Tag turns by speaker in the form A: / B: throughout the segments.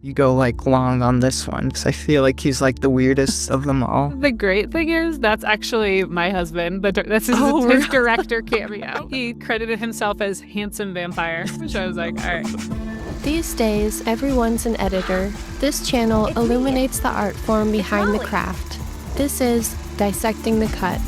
A: you go like long on this one? Because I feel like he's like the weirdest of them all.
B: The great thing is that's actually my husband. This is his director cameo. He credited himself as handsome vampire, which I was like, all right.
C: These days, everyone's an editor. This channel illuminates the art form behind the craft. This is Dissecting the Cut.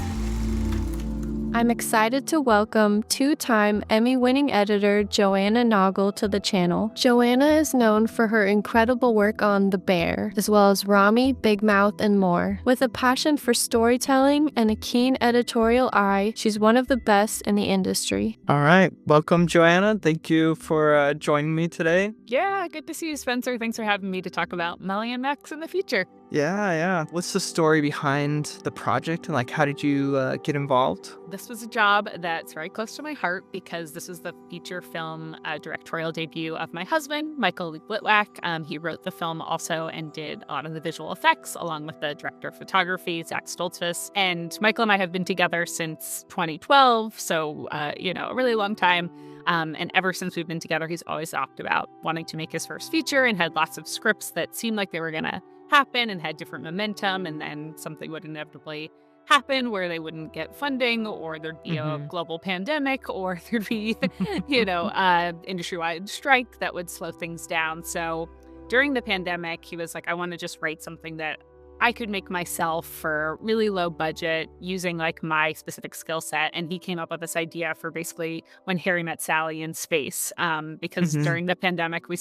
C: I'm excited to welcome two-time Emmy-winning editor Joanna Naugle to the channel. Joanna is known for her incredible work on The Bear, as well as Ramy, Big Mouth, and more. With a passion for storytelling and a keen editorial eye, she's one of the best in the industry.
A: All right. Welcome, Joanna. Thank you for joining me today.
B: Yeah, good to see you, Spencer. Thanks for having me to talk about Molli and Max in the future.
A: Yeah. What's the story behind the project, and like how did you get involved?
B: This was a job that's very close to my heart because this was the feature film directorial debut of my husband, Michael Litwack. He wrote the film also and did a lot of the visual effects along with the director of photography, Zach Stoltzfus. And Michael and I have been together since 2012, so, a really long time. And ever since we've been together, he's always talked about wanting to make his first feature and had lots of scripts that seemed like they were going to happen and had different momentum, and then something would inevitably happen where they wouldn't get funding, or there'd be a global pandemic, or there'd be, industry-wide strike that would slow things down. So during the pandemic, he was like, I want to just write something that I could make myself for really low budget using like my specific skill set. And he came up with this idea for basically When Harry Met Sally in space. Because during the pandemic, we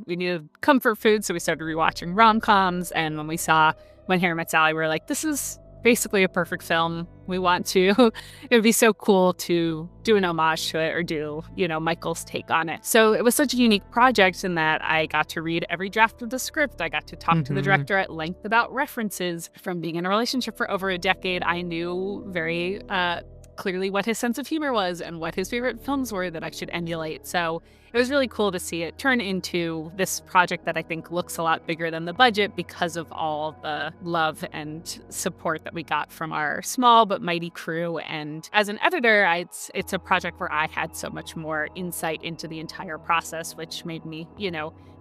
B: needed comfort food. So we started rewatching rom-coms. And when we saw When Harry Met Sally, we were like, this is basically a perfect film. We want to, it would be so cool to do an homage to it or do, Michael's take on it. So it was such a unique project in that I got to read every draft of the script. I got to talk to the director at length about references. From being in a relationship for over a decade, I knew very clearly what his sense of humor was and what his favorite films were that I should emulate. So it was really cool to see it turn into this project that I think looks a lot bigger than the budget because of all the love and support that we got from our small but mighty crew. And as an editor, it's a project where I had so much more insight into the entire process, which made me,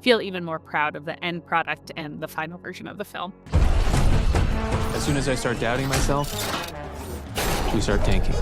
B: feel even more proud of the end product and the final version of the film.
D: As soon as I start doubting myself, we start tanking.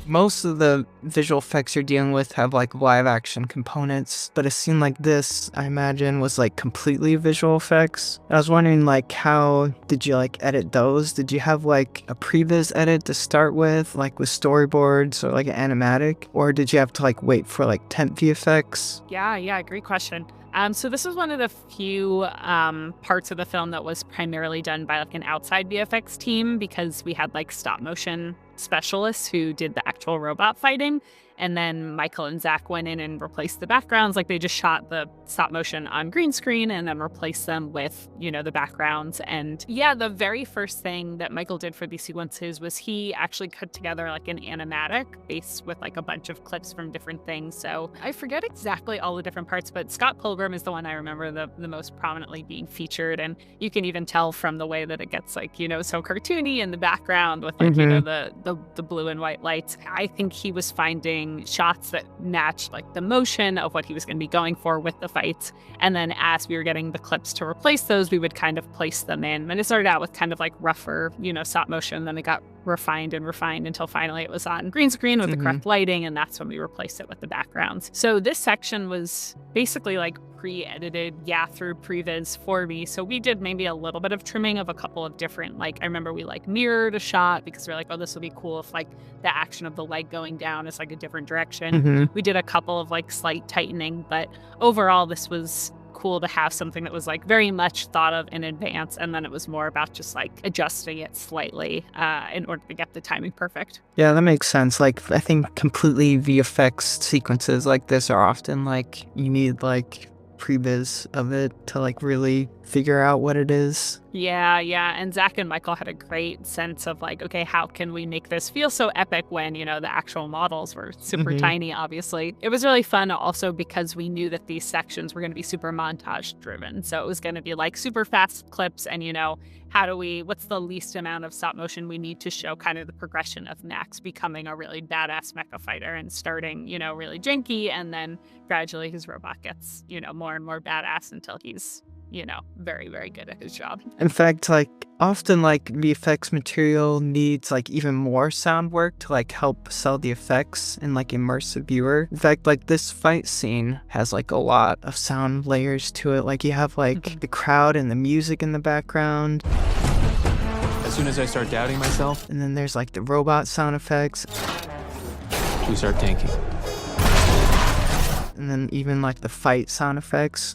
A: Most of the visual effects you're dealing with have like live action components, but it seemed like this, I imagine, was like completely visual effects. I was wondering, like, how did you like edit those? Did you have like a previs edit to start with, like with storyboards or like an animatic, or did you have to like wait for like temp VFX?
B: Yeah, great question. So this was one of the few parts of the film that was primarily done by like an outside VFX team, because we had like stop motion specialists who did the actual robot fighting. And then Michael and Zach went in and replaced the backgrounds. Like they just shot the stop motion on green screen and then replaced them with, the backgrounds. And yeah, the very first thing that Michael did for these sequences was he actually cut together like an animatic base with like a bunch of clips from different things. So I forget exactly all the different parts, but Scott Pilgrim is the one I remember the most prominently being featured. And you can even tell from the way that it gets like, so cartoony in the background with like, the blue and white lights. I think he was finding shots that matched like the motion of what he was going to be going for with the fights. And then as we were getting the clips to replace those, we would kind of place them in. And it started out with kind of like rougher, stop motion. Then it got refined until finally it was on green screen with the correct lighting. And that's when we replaced it with the backgrounds. So this section was basically like pre-edited, through previs for me. So we did maybe a little bit of trimming of a couple of different, like, I remember we like mirrored a shot because we're like, oh, this would be cool if like the action of the leg going down is like a different direction. We did a couple of like slight tightening, but overall this was cool to have something that was like very much thought of in advance, and then it was more about just like adjusting it slightly in order to get the timing perfect.
A: Yeah, that makes sense. Like, I think completely VFX sequences like this are often like you need like previs of it to like really figure out what it is.
B: Yeah. And Zach and Michael had a great sense of like, okay, how can we make this feel so epic when, you know, the actual models were super tiny, obviously. It was really fun also because we knew that these sections were going to be super montage driven. So it was going to be like super fast clips and, you know, what's the least amount of stop motion we need to show kind of the progression of Max becoming a really badass mecha fighter and starting, you know, really janky. And then gradually his robot gets, you know, more and more badass until he's, you know, very, very good at his job.
A: In fact, like often like VFX material needs like even more sound work to like help sell the effects and like immerse the viewer. In fact, like this fight scene has like a lot of sound layers to it. Like you have like the crowd and the music in the background.
D: As soon as I start doubting myself,
A: And then there's like the robot sound effects.
D: we start tanking.
A: And then even like the fight sound effects.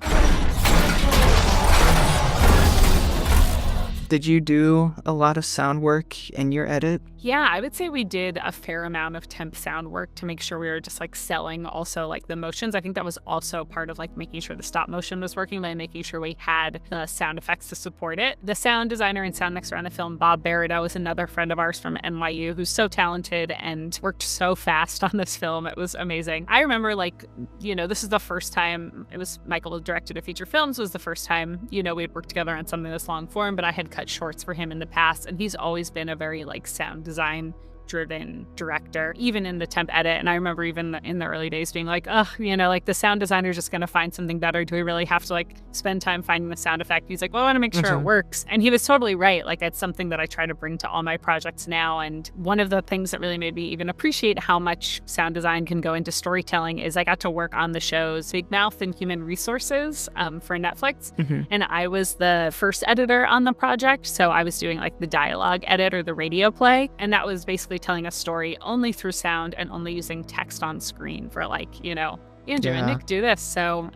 A: Did you do a lot of sound work in your edit?
B: Yeah, I would say we did a fair amount of temp sound work to make sure we were just like selling also like the motions. I think that was also part of like making sure the stop motion was working by making sure we had the sound effects to support it. The sound designer and sound mixer on the film, Bob Barrett, was another friend of ours from NYU who's so talented and worked so fast on this film. It was amazing. I remember like, you know, this is the first time, it was Michael who directed a feature film, so it was the first time, you know, we'd worked together on something this long form, but I had cut shorts for him in the past, and he's always been a very like sound design driven director, even in the temp edit. And I remember even in the early days being like, oh, you know, like the sound designer's just going to find something better. Do we really have to like spend time finding the sound effect? He's like, well, I want to make sure it works. And he was totally right. Like that's something that I try to bring to all my projects now. And one of the things that really made me even appreciate how much sound design can go into storytelling is I got to work on the shows Big Mouth and Human Resources for Netflix. And I was the first editor on the project. So I was doing like the dialogue edit or the radio play. And that was basically telling a story only through sound and only using text on screen for like, you know, Andrew and Nick do this. So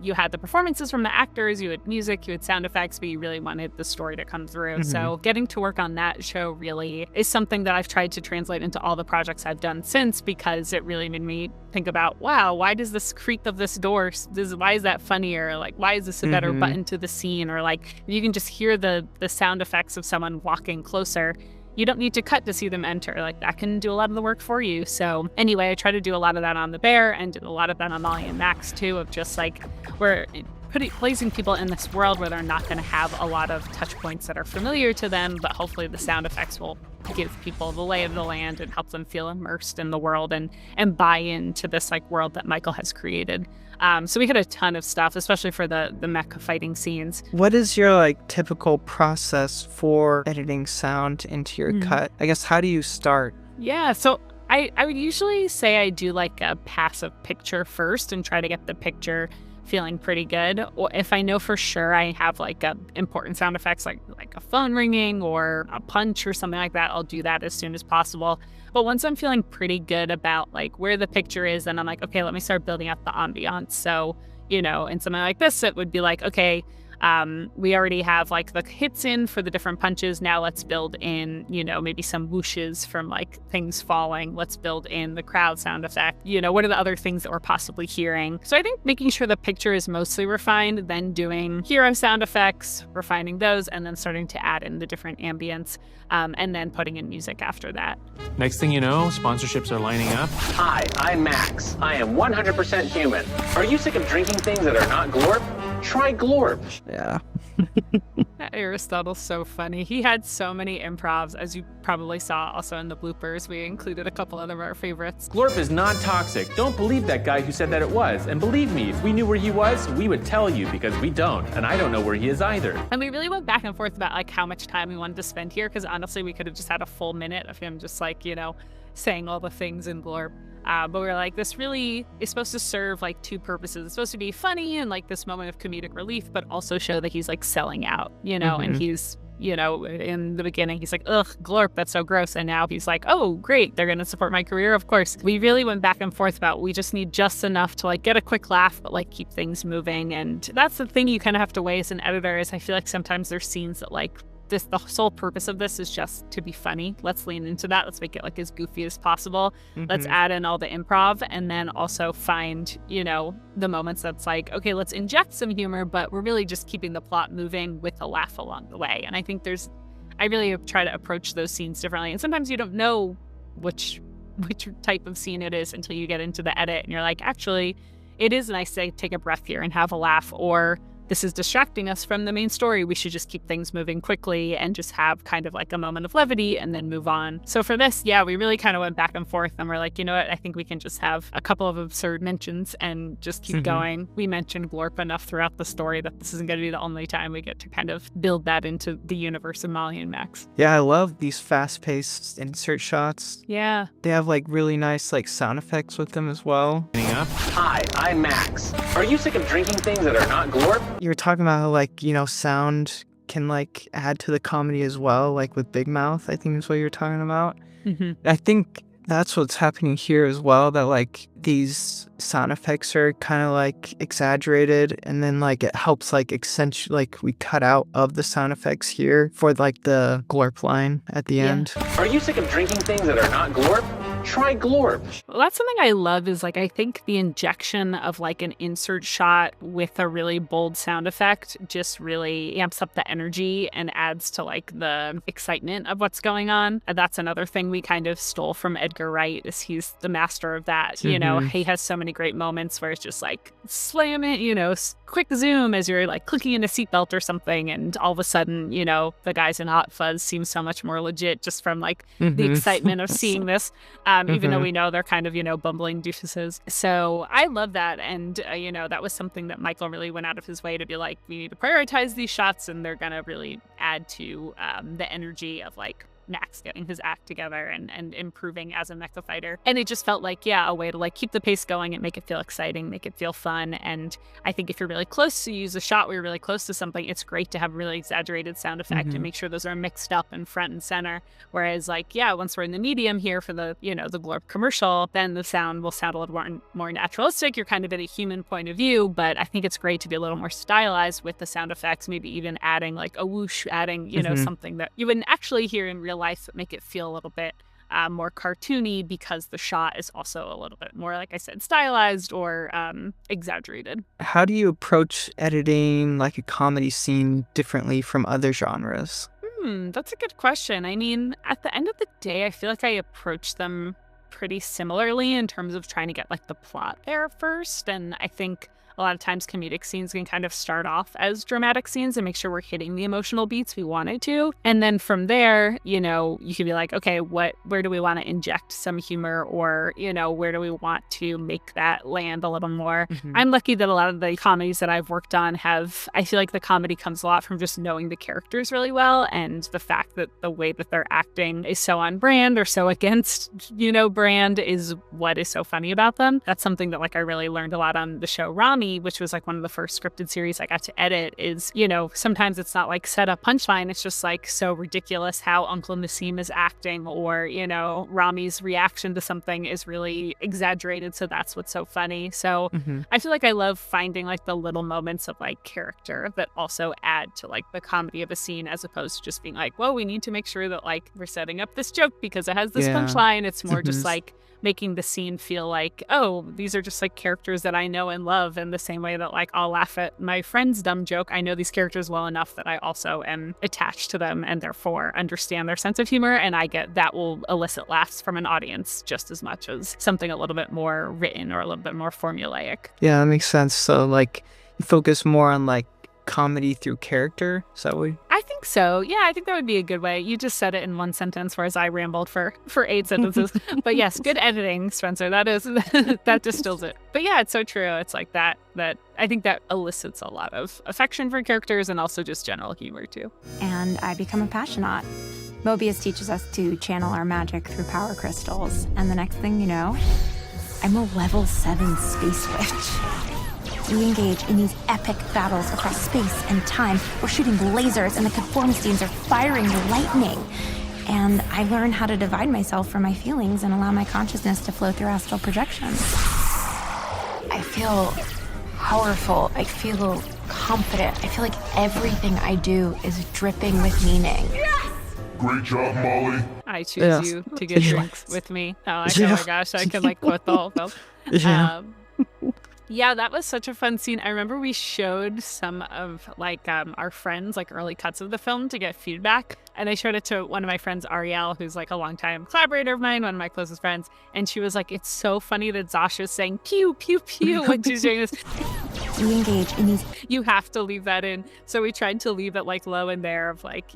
B: you had the performances from the actors, you had music, you had sound effects, but you really wanted the story to come through. So getting to work on that show really is something that I've tried to translate into all the projects I've done since, because it really made me think about, wow, why does this creak of this door, why is that funnier? Like, why is this a better button to the scene? Or like, you can just hear the sound effects of someone walking closer. You don't need to cut to see them enter. Like that can do a lot of the work for you. So anyway, I try to do a lot of that on The Bear and did a lot of that on Molli and Max too, of just like we're placing people in this world where they're not going to have a lot of touch points that are familiar to them, but hopefully the sound effects will give people the lay of the land and help them feel immersed in the world and buy into this like world that Michael has created. So we had a ton of stuff, especially for the mecha fighting scenes.
A: What is your like typical process for editing sound into your cut? I guess, how do you start?
B: Yeah, so I would usually say I do like a passive picture first and try to get the picture feeling pretty good. Or if I know for sure I have like important sound effects like a phone ringing or a punch or something like that, I'll do that as soon as possible. But once I'm feeling pretty good about like where the picture is, then I'm like, okay, let me start building up the ambiance. So, you know, in something like this, it would be like, okay, we already have like the hits in for the different punches. Now let's build in, you know, maybe some whooshes from like things falling. Let's build in the crowd sound effect. You know, what are the other things that we're possibly hearing? So I think making sure the picture is mostly refined, then doing hero sound effects, refining those, and then starting to add in the different ambience, and then putting in music after that.
D: Next thing you know, sponsorships are lining up.
E: Hi, I'm Max. I am 100% human. Are you sick of drinking things that are not glorp? Try glorp.
A: Yeah.
B: Aristotle's so funny. He had so many improvs, as you probably saw also in the bloopers. We included a couple of our favorites.
F: Glorp is not toxic. Don't believe that guy who said that it was. And believe me, if we knew where he was, we would tell you, because we don't. And I don't know where he is either.
B: And we really went back and forth about like how much time we wanted to spend here, because honestly, we could have just had a full minute of him just like, you know, saying all the things in Glorp. But we were like, this really is supposed to serve like two purposes. It's supposed to be funny and like this moment of comedic relief, but also show that he's like selling out, you know, and he's, you know, in the beginning, he's like, ugh, Glorp, that's so gross. And now he's like, oh, great, they're going to support my career. Of course. We really went back and forth about, we just need just enough to like get a quick laugh, but like keep things moving. And that's the thing you kind of have to weigh as an editor, is I feel like sometimes there's scenes that like the sole purpose of this is just to be funny. Let's lean into that. Let's make it like as goofy as possible. Let's add in all the improv, and then also find, the moments that's like, okay, let's inject some humor, but we're really just keeping the plot moving with a laugh along the way. And I think I really try to approach those scenes differently. And sometimes you don't know which type of scene it is until you get into the edit and you're like, actually, it is nice to take a breath here and have a laugh, or this is distracting us from the main story. We should just keep things moving quickly and just have kind of like a moment of levity and then move on. So for this, we really kind of went back and forth, and we're like, you know what? I think we can just have a couple of absurd mentions and just keep going. We mentioned Glorp enough throughout the story that this isn't going to be the only time we get to kind of build that into the universe of Molli and Max.
A: Yeah, I love these fast-paced insert shots.
B: Yeah.
A: They have like really nice like sound effects with them as well.
E: Hi, I'm Max. Are you sick of drinking things that are not Glorp?
A: You were talking about how like, sound can like add to the comedy as well, like with Big Mouth, I think is what you're talking about. I think that's what's happening here as well, that like these sound effects are kind of like exaggerated, and then like it helps like accentuate, like we cut out of the sound effects here for like the glorp line at the end.
E: Are you sick of drinking things that are not Glorp? Try Glorp.
B: Well, that's something I love, is like I think the injection of like an insert shot with a really bold sound effect just really amps up the energy and adds to like the excitement of what's going on. And that's another thing we kind of stole from Edgar Wright, is he's the master of that. He has so many great moments where it's just like slam it, quick zoom as you're like clicking in a seatbelt or something, and all of a sudden, the guys in Hot Fuzz seem so much more legit just from like the excitement of seeing this. Even though we know they're kind of, bumbling doofuses. So I love that. And, that was something that Michael really went out of his way to be like, we need to prioritize these shots, and they're going to really add to the energy of like Max getting his act together and improving as a mecha fighter. And it just felt like, a way to like keep the pace going and make it feel exciting, make it feel fun. And I think if you're really close to use a shot where you're really close to something, it's great to have a really exaggerated sound effect and make sure those are mixed up and front and center. Whereas like, once we're in the medium here for the, the Glorp commercial, then the sound will sound a little more naturalistic. You're kind of at a human point of view, but I think it's great to be a little more stylized with the sound effects, maybe even adding like a whoosh, adding, something that you wouldn't actually hear in real life, but make it feel a little bit more cartoony, because the shot is also a little bit more, like I said, stylized or exaggerated.
A: How do you approach editing like a comedy scene differently from other genres?
B: That's a good question. I mean, at the end of the day, I feel like I approach them pretty similarly in terms of trying to get like the plot there first. And I think a lot of times comedic scenes can kind of start off as dramatic scenes and make sure we're hitting the emotional beats we wanted to. And then from there, you can be like, okay, where do we want to inject some humor, or, where do we want to make that land a little more? I'm lucky that a lot of the comedies that I've worked on I feel like the comedy comes a lot from just knowing the characters really well, and the fact that the way that they're acting is so on brand or so against, brand is what is so funny about them. That's something that like I really learned a lot on the show Ramy, which was like one of the first scripted series I got to edit, is, sometimes it's not like set up punchline. It's just like so ridiculous how Uncle Nassim is acting, or, Ramy's reaction to something is really exaggerated. So that's what's so funny. So I feel like I love finding like the little moments of like character that also add to like the comedy of a scene, as opposed to just being like, well, we need to make sure that like we're setting up this joke because it has this punchline. It's more just like making the scene feel like, oh, these are just like characters that I know and love, in the same way that like I'll laugh at my friend's dumb joke. I know these characters well enough that I also am attached to them and therefore understand their sense of humor, and I get that will elicit laughs from an audience just as much as something a little bit more written or a little bit more formulaic.
A: Yeah, that makes sense. So like you focus more on like comedy through character? Is that what?
B: I think so. Yeah, I think that would be a good way. You just said it in one sentence, whereas I rambled for 8 sentences. But yes, good editing, Spencer. That distills it. But yeah, it's so true. It's like that I think that elicits a lot of affection for characters and also just general humor too.
G: And I become a passionaut. Mobius teaches us to channel our magic through power crystals. And the next thing you know, I'm a level 7 space witch. We engage in these epic battles across space and time. We're shooting lasers and the Conformsteins are firing lightning. And I learn how to divide myself from my feelings and allow my consciousness to flow through astral projections. I feel powerful. I feel confident. I feel like everything I do is dripping with meaning.
H: Great job, Molly.
B: I choose you to get drinks with me. Oh my gosh, I can like quote the whole film. Yeah, that was such a fun scene. I remember we showed some of like our friends like early cuts of the film to get feedback, and I showed it to one of my friends, Ariel, who's like a longtime collaborator of mine, one of my closest friends, and she was like, "It's so funny that Zasha's saying pew pew pew when she's doing this."
G: You engage in these.
B: You have to leave that in. So we tried to leave it like low in there of like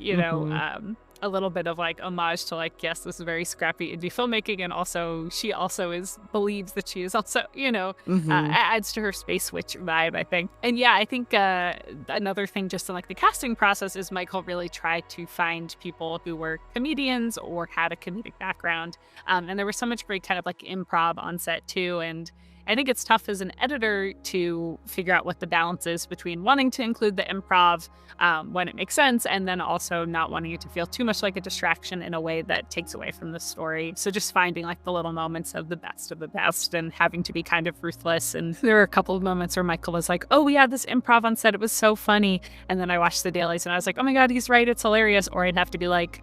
B: a little bit of like homage to like, yes, this is very scrappy indie filmmaking, and also she also believes that she is also adds to her space witch vibe, I think. And yeah, I think another thing just in like the casting process is Michael really tried to find people who were comedians or had a comedic background, and there was so much great kind of like improv on set too. And I think it's tough as an editor to figure out what the balance is between wanting to include the improv when it makes sense, and then also not wanting it to feel too much like a distraction in a way that takes away from the story. So just finding like the little moments of the best and having to be kind of ruthless. And there were a couple of moments where Michael was like, "Oh, we had this improv on set. It was so funny." And then I watched the dailies and I was like, "Oh my God, he's right. It's hilarious." Or I'd have to be like,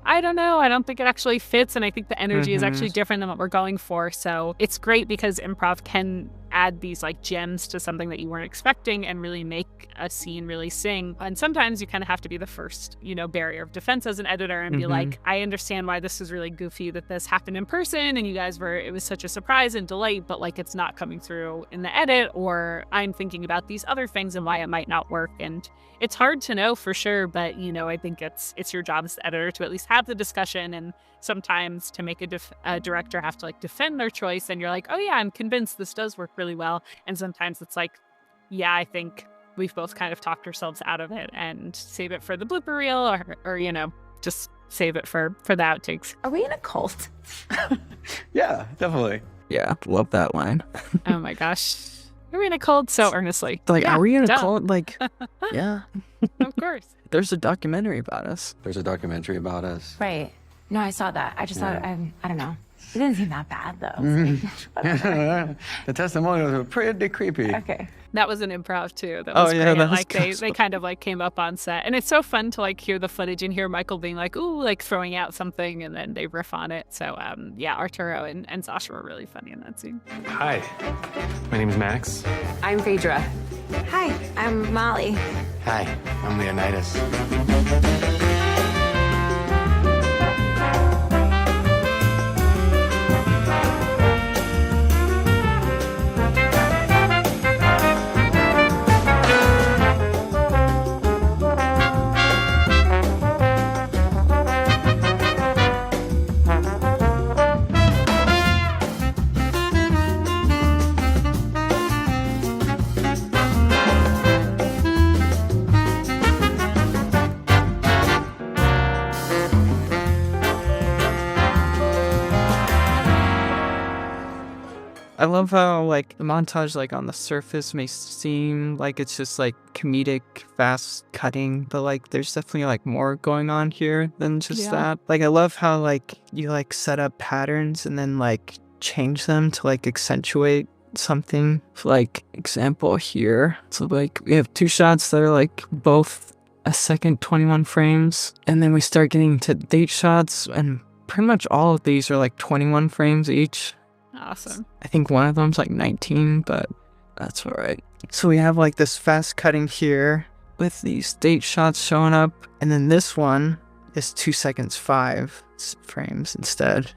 B: I don't know. I don't think it actually fits. And I think the energy is actually different than what we're going for. So it's great because improv can add these like gems to something that you weren't expecting and really make a scene really sing. And sometimes you kind of have to be the first, barrier of defense as an editor and be like, I understand why this is really goofy that this happened in person and you guys it was such a surprise and delight, but like it's not coming through in the edit, or I'm thinking about these other things and why it might not work. And it's hard to know for sure, but I think it's your job as the editor to at least have the discussion, and sometimes to make a director have to like defend their choice, and you're like, oh yeah, I'm convinced this does work really well. And sometimes it's like, yeah, I think we've both kind of talked ourselves out of it and save it for the blooper reel, or just save it for the outtakes.
G: Are we in a cult?
I: Yeah, definitely.
A: Yeah, love that line.
B: Oh my gosh. Are we in a cult? So earnestly.
A: Like,
B: yeah,
A: are we in a cult? Like, yeah.
B: Of course.
A: There's a documentary about us.
G: Right. No, I saw that. I just thought, I don't know. It didn't seem that bad, though.
I: The testimonials were pretty creepy.
G: Okay.
B: That was an improv too. That was great.
A: That was
B: like they kind of like came up on set, and it's so fun to like hear the footage and hear Michael being like, "Ooh," like throwing out something, and then they riff on it. So yeah, Arturo and Sasha were really funny in that scene.
D: Hi, my name is Max.
G: I'm Phaedra. Hi, I'm Molly.
I: Hi, I'm Leonidas.
A: I love how like the montage like on the surface may seem like it's just like comedic, fast cutting, but like there's definitely like more going on here than just that. Like I love how like you like set up patterns and then like change them to like accentuate something. Like example here, so like we have two shots that are like both a second 21 frames, and then we start getting to date shots, and pretty much all of these are like 21 frames each.
B: Awesome.
A: I think one of them's like 19, but that's all right. So we have like this fast cutting here with these date shots showing up, and then this one is 2 seconds 5 frames instead.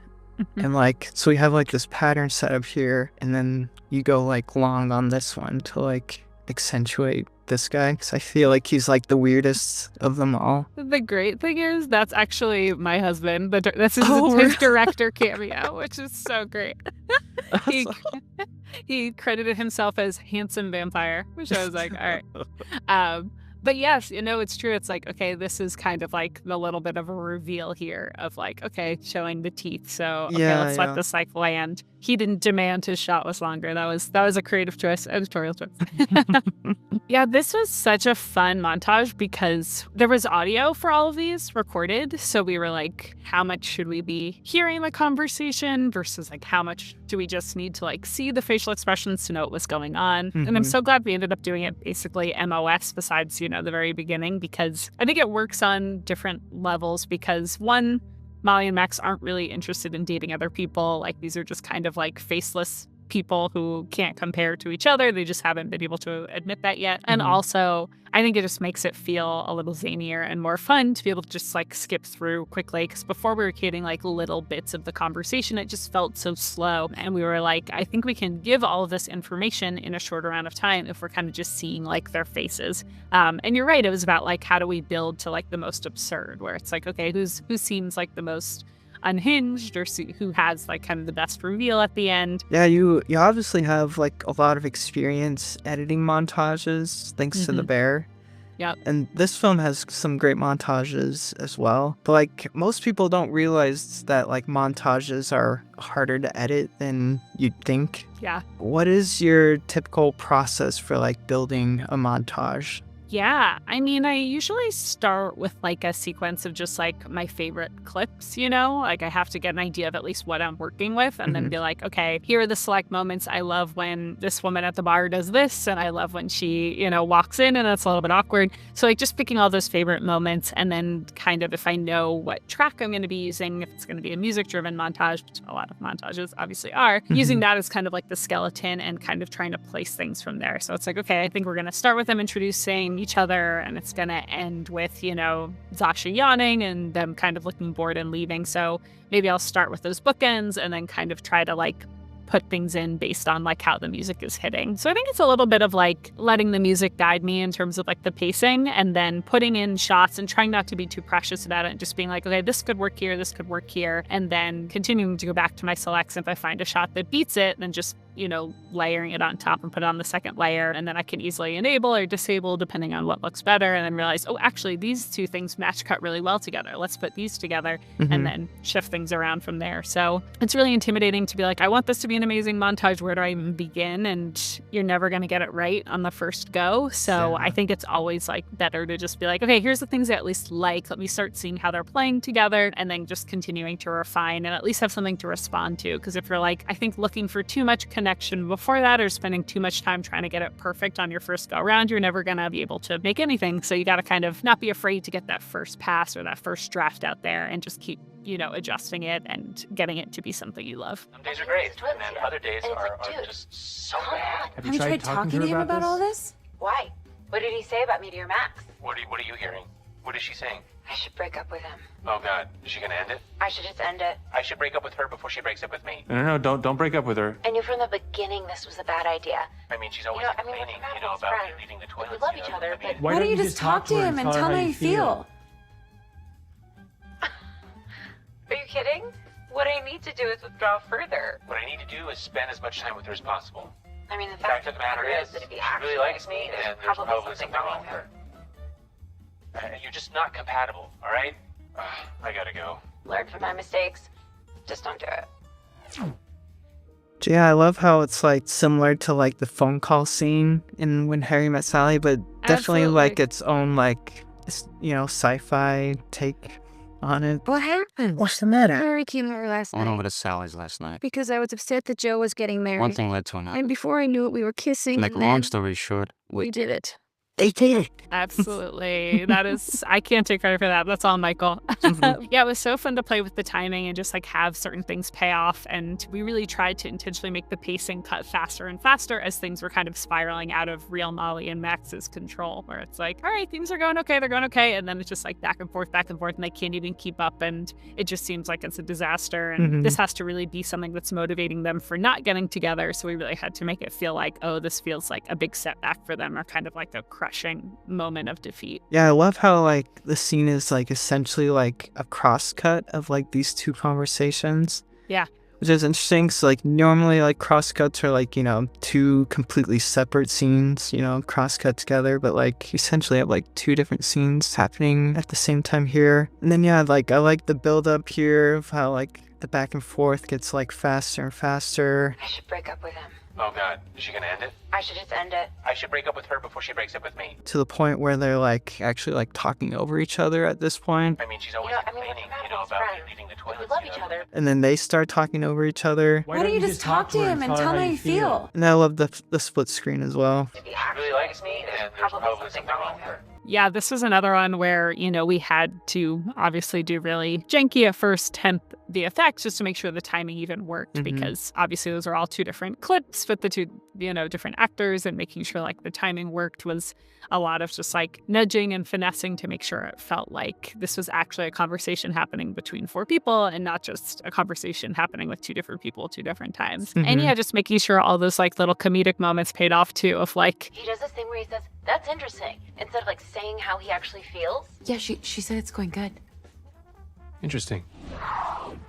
A: And like, so we have like this pattern set up here, and then you go like long on this one to like accentuate this guy, because I feel like he's like the weirdest of them all.
B: The great thing is that's actually my husband. This is his director cameo, which is so great. He credited himself as handsome vampire, which I was like, all right. But yes, it's true. It's like, okay, this is kind of like the little bit of a reveal here of like, okay, showing the teeth. So, okay, let's let this like land. He didn't demand his shot was longer. That was a creative choice, editorial choice. Yeah, this was such a fun montage because there was audio for all of these recorded. So we were like, how much should we be hearing the conversation versus like how much do we just need to like see the facial expressions to know what was going on? And I'm so glad we ended up doing it basically MOS besides, the very beginning, because I think it works on different levels because one, Molli and Max aren't really interested in dating other people. Like these are just kind of like faceless people who can't compare to each other. They just haven't been able to admit that yet. And also, I think it just makes it feel a little zanier and more fun to be able to just like skip through quickly. Because before we were getting like little bits of the conversation, it just felt so slow. And we were like, I think we can give all of this information in a short amount of time if we're kind of just seeing like their faces. And you're right, it was about like how do we build to like the most absurd, where it's like, okay, who seems like the most unhinged or who has like kind of the best reveal at the end.
A: Yeah, you obviously have like a lot of experience editing montages thanks to the bear.
B: Yep.
A: And this film has some great montages as well. But like most people don't realize that like montages are harder to edit than you'd think.
B: Yeah.
A: What is your typical process for like building a montage?
B: Yeah, I mean, I usually start with like a sequence of just like my favorite clips, like I have to get an idea of at least what I'm working with and then be like, okay, here are the select moments. I love when this woman at the bar does this and I love when she, walks in and it's a little bit awkward. So like just picking all those favorite moments and then kind of if I know what track I'm going to be using, if it's going to be a music driven montage, which a lot of montages obviously are, using that as kind of like the skeleton and kind of trying to place things from there. So it's like, okay, I think we're going to start with them introducing each other and it's going to end with, Zasha yawning and them kind of looking bored and leaving. So maybe I'll start with those bookends and then kind of try to like put things in based on like how the music is hitting. So I think it's a little bit of like letting the music guide me in terms of like the pacing and then putting in shots and trying not to be too precious about it and just being like, okay, this could work here, this could work here. And then continuing to go back to my selects. If I find a shot that beats it, then just layering it on top and put it on the second layer. And then I can easily enable or disable depending on what looks better. And then realize, oh, actually, these two things match cut really well together. Let's put these together and then shift things around from there. So it's really intimidating to be like, I want this to be an amazing montage. Where do I even begin? And you're never going to get it right on the first go. So I think it's always like better to just be like, okay, here's the things I at least like. Let me start seeing how they're playing together and then just continuing to refine and at least have something to respond to. Because if you're like, I think looking for too much connection before that or spending too much time trying to get it perfect on your first go around, you're never going to be able to make anything. So you got to kind of not be afraid to get that first pass or that first draft out there and just keep, adjusting it and getting it to be something you love.
E: Some days are great, and then other days are just so bad.
G: Have you tried talking to him about all this?
J: Why? What did he say about Meteor Max?
E: What are you hearing? What is she saying?
J: I should break up with him.
E: Oh God, is she gonna end it?
J: I should just end it.
E: I should break up with her before she breaks up with me.
F: No, don't break up with her.
J: I knew from the beginning this was a bad idea.
E: I mean, she's always complaining, about me leaving the toilets.
J: We love each other, but
G: why don't you just talk to him and tell him how you feel?
J: Are you kidding? What I need to do is withdraw further.
E: What I need to do is spend as much time with her as possible.
J: I mean, the
E: fact of the matter is,
J: that if he
E: she
J: actually
E: really likes me, and there's probably
J: something
E: wrong with her. You're just not compatible, all right? I gotta go.
J: Learn from my mistakes. Just don't do it.
A: So yeah, I love how it's like similar to like the phone call scene in When Harry Met Sally, but definitely like its own like sci-fi take on it.
K: What happened?
L: What's the matter?
K: Harry came over last
L: I went
K: night.
L: over to Sally's last night.
K: Because I was upset that Joe was getting married.
L: One thing led to another.
K: And before I knew it, we were kissing.
L: Like,
K: and
L: long
K: then
L: story short,
K: we did it.
L: they did it.
B: Absolutely. That is, I can't take credit for that. That's all Michael. Yeah, it was so fun to play with the timing and just like have certain things pay off. And we really tried to intentionally make the pacing cut faster and faster as things were kind of spiraling out of real Molli and Max's control, where it's like, all right, things are going okay, they're going okay. And then it's just like back and forth, and they can't even keep up. And it just seems like it's a disaster. And this has to really be something that's motivating them for not getting together. So we really had to make it feel like, oh, this feels like a big setback for them or kind of like a crushing moment of defeat.
A: Yeah, I love how like the scene is like essentially like a cross cut of like these two conversations.
B: Yeah.
A: which is interesting. So like normally like crosscuts are like, you know, two completely separate scenes, you know, crosscut together, but like you essentially have like two different scenes happening at the same time here. And then yeah, like I like the build up here of how like the back and forth gets like faster and faster.
J: I should break up with him.
F: Oh God, is she gonna end it?
J: I should just end it.
F: I should break up with her before she breaks up with me.
A: To the point where they're like actually like talking over each other at this point.
F: I mean, she's always complaining, about me leaving the toilet.
J: We love each other.
A: And then they start talking over each other.
G: Why don't you just talk to him and tell him how you feel?
A: And I love the split screen as well.
F: He really likes me, and there's probably something wrong with her.
B: Yeah, this was another one where, you know, we had to obviously do really janky at first temp the effects just to make sure the timing even worked, because obviously those are all two different clips with the two, you know, different actors, and making sure like the timing worked was a lot of just like nudging and finessing to make sure it felt like this was actually a conversation happening between four people and not just a conversation happening with two different people two different times. And yeah, just making sure all those like little comedic moments paid off too, of like,
J: He does this thing where he says, "That's interesting," instead of like saying how he actually feels.
G: Yeah, she said it's going good.
D: Interesting.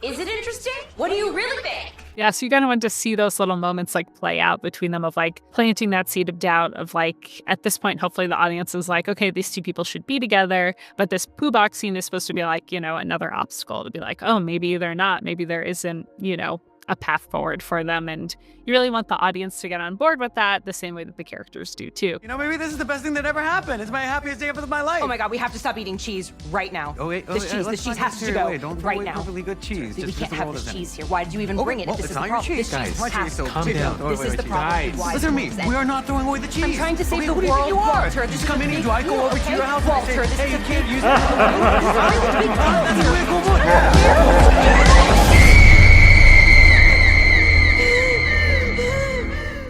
J: Is it interesting? What do you really think?
B: yeah, so you kind of want to see those little moments like play out between them, of like planting that seed of doubt of like, at this point, hopefully the audience is like, okay, these two people should be together. But this poo box scene is supposed to be like, you know, another obstacle to be like, oh, maybe they're not. Maybe there isn't, you know, a path forward for them. And you really want the audience to get on board with that the same way that the characters do too.
I: You know, maybe this is the best thing that ever happened. It's my happiest day of my life.
M: Oh my God, we have to stop eating cheese right now.
I: Oh wait,
M: this cheese has to go
I: Don't
M: right
I: throw
M: now.
I: Really good cheese.
M: We can't have this cheese here. Why did you even bring it?
I: Well,
M: If this
I: it's
M: is
I: not
M: the
I: your
M: problem,
I: cheese,
M: this cheese
I: guys.
M: has to
D: calm
M: go.
D: down.
M: This is the problem. Why
I: Listen to me.
M: is
I: We are not throwing away the cheese.
M: I'm trying to save
I: Okay,
M: the
I: who do you think
M: world,
I: you are?
M: Walter. This
I: Just
M: is
I: come
M: a
I: in and
M: big
I: do I go
M: deal,
I: over to
M: okay?
I: your house
M: Walter,
I: and
M: this
I: say,
M: is
I: hey,
M: a
I: you can't
M: big
I: use
M: deal.
I: that? That's a really cool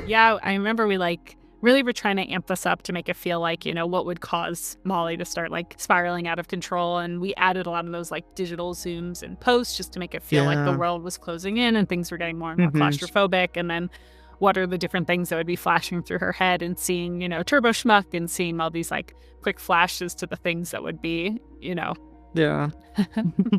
B: Yeah, I remember we like really were trying to amp this up to make it feel like, you know, what would cause Molly to start like spiraling out of control. And we added a lot of those like digital zooms and posts just to make it feel like the world was closing in and things were getting more and more claustrophobic. And then what are the different things that would be flashing through her head, and seeing, you know, Turbo Schmuck and seeing all these like quick flashes to the things that would be, you know.
A: Yeah.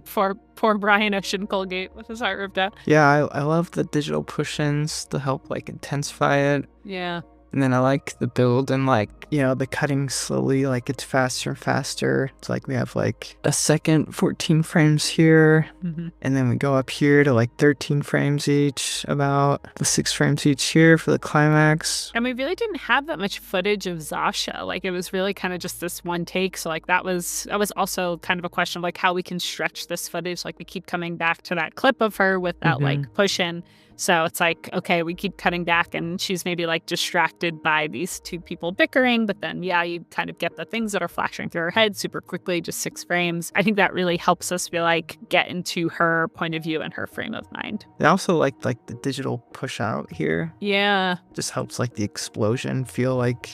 B: poor Brian Ocean Colgate with his heart ripped out.
A: Yeah, I love the digital push-ins to help like intensify it.
B: Yeah.
A: And then I like the build and like, you know, the cutting slowly, like it's faster and faster. It's like we have like a second 14 frames here. And then we go up here to like 13 frames each, about the 6 frames each here for the climax.
B: And we really didn't have that much footage of Zasha. Like it was really kind of just this one take. So like that was also kind of a question of like how we can stretch this footage. Like we keep coming back to that clip of her with that like push in. So it's like, okay, we keep cutting back and she's maybe like distracted by these two people bickering, but then yeah, you kind of get the things that are flashing through her head super quickly, just 6 frames. I think that really helps us be like get into her point of view and her frame of mind.
A: I also like the digital push out here.
B: Yeah.
A: Just helps like the explosion feel like...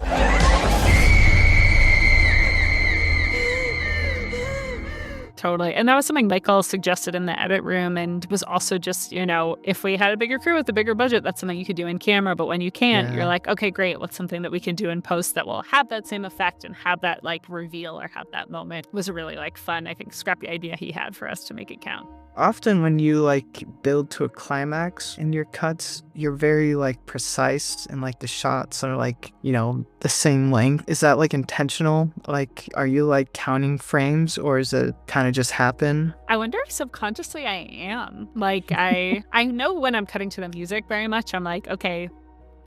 B: Totally. And that was something Michael suggested in the edit room, and was also just, you know, if we had a bigger crew with a bigger budget, that's something you could do in camera. But when you can't, you're like, okay, great. What's something that we can do in post that will have that same effect and have that like reveal or have that moment? It was a really like fun, I think, scrappy idea he had for us to make it count.
A: Often when you like build to a climax in your cuts, you're very like precise, and like the shots are like, you know, the same length. Is that like intentional? Like, are you like counting frames, or is it kind of just happen?
B: I wonder if subconsciously I am. Like I know when I'm cutting to the music very much, I'm like, okay,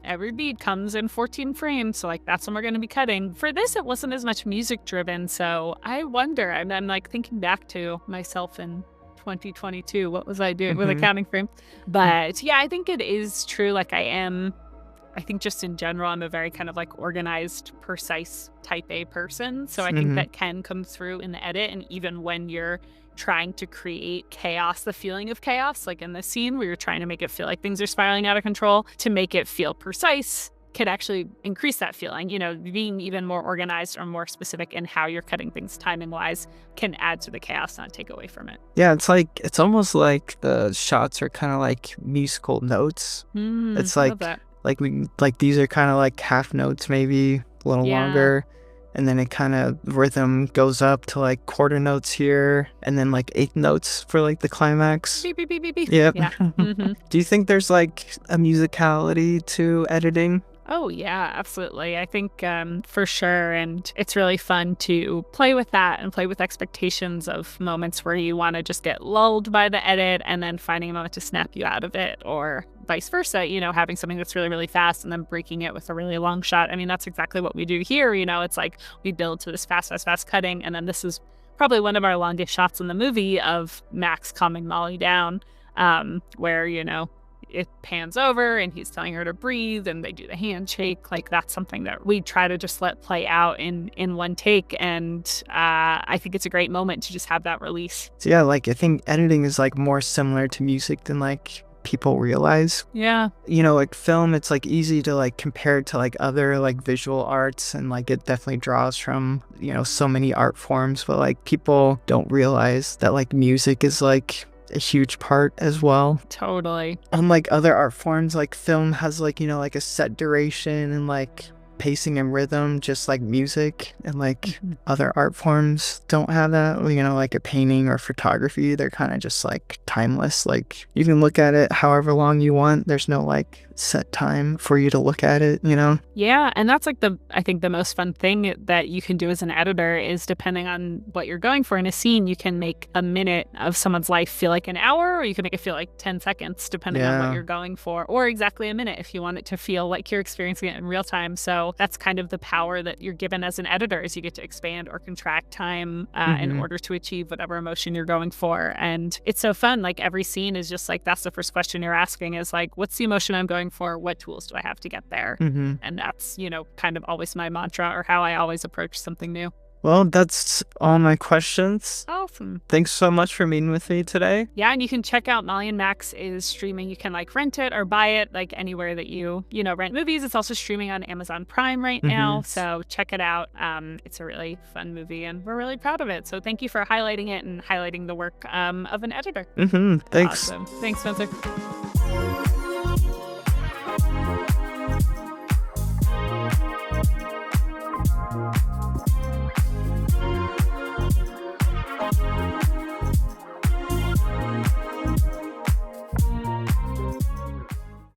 B: every beat comes in 14 frames, so like that's when we're going to be cutting. For this, it wasn't as much music driven, so I wonder. I'm like thinking back to myself in 2022, what was I doing with a counting frame? But yeah, I think it is true. Like I think just in general, I'm a very kind of like organized, precise type A person. So I think that can come through in the edit. And even when you're trying to create chaos, the feeling of chaos, like in this scene where you're trying to make it feel like things are spiraling out of control, to make it feel precise could actually increase that feeling. You know, being even more organized or more specific in how you're cutting things timing wise can add to the chaos, not take away from it.
A: Yeah, it's almost like the shots are kind of like musical notes. It's like these are kind of like half notes, maybe a little longer, and then it kind of rhythm goes up to like quarter notes here, and then like eighth notes for like the climax.
B: Beep, beep, beep, beep, beep.
A: Yep.
B: Yeah.
A: Do you think there's like a musicality to editing?
B: Oh, yeah, absolutely. I think for sure. And it's really fun to play with that and play with expectations of moments where you want to just get lulled by the edit and then finding a moment to snap you out of it, or vice versa, having something that's really, really fast and then breaking it with a really long shot. I mean, that's exactly what we do here. It's like we build to this fast cutting. And then this is probably one of our longest shots in the movie of Max calming Molly down, where, it pans over and he's telling her to breathe and they do the handshake. Like, that's something that we try to just let play out in one take. And I think it's a great moment to just have that release.
A: So yeah, like I think editing is like more similar to music than like people realize.
B: Yeah.
A: Like film, it's like easy to like compare it to like other like visual arts, and like it definitely draws from, so many art forms, but like people don't realize that like music is like a huge part as well.
B: Totally.
A: Unlike other art forms, like film has like, like a set duration and like pacing and rhythm, just like music, and like other art forms don't have that. Like a painting or photography, they're kind of just like timeless. Like you can look at it however long you want. There's no like set time for you to look at it,
B: Yeah, and that's like I think the most fun thing that you can do as an editor is, depending on what you're going for in a scene, you can make a minute of someone's life feel like an hour, or you can make it feel like 10 seconds, depending on what you're going for, or exactly a minute if you want it to feel like you're experiencing it in real time. So that's kind of the power that you're given as an editor, is you get to expand or contract time in order to achieve whatever emotion you're going for. And it's so fun. Like, every scene is just like, that's the first question you're asking, is like, what's the emotion I'm going for? What tools do I have to get there? And that's, kind of always my mantra, or how I always approach something new.
A: Well, that's all my questions.
B: Awesome.
A: Thanks so much for meeting with me today.
B: Yeah, and you can check out Molli and Max is streaming. You can like rent it or buy it like anywhere that you rent movies. It's also streaming on Amazon Prime right now. So check it out. It's a really fun movie and we're really proud of it. So thank you for highlighting it and highlighting the work of an editor.
A: Thanks.
B: Awesome. Thanks, Spencer.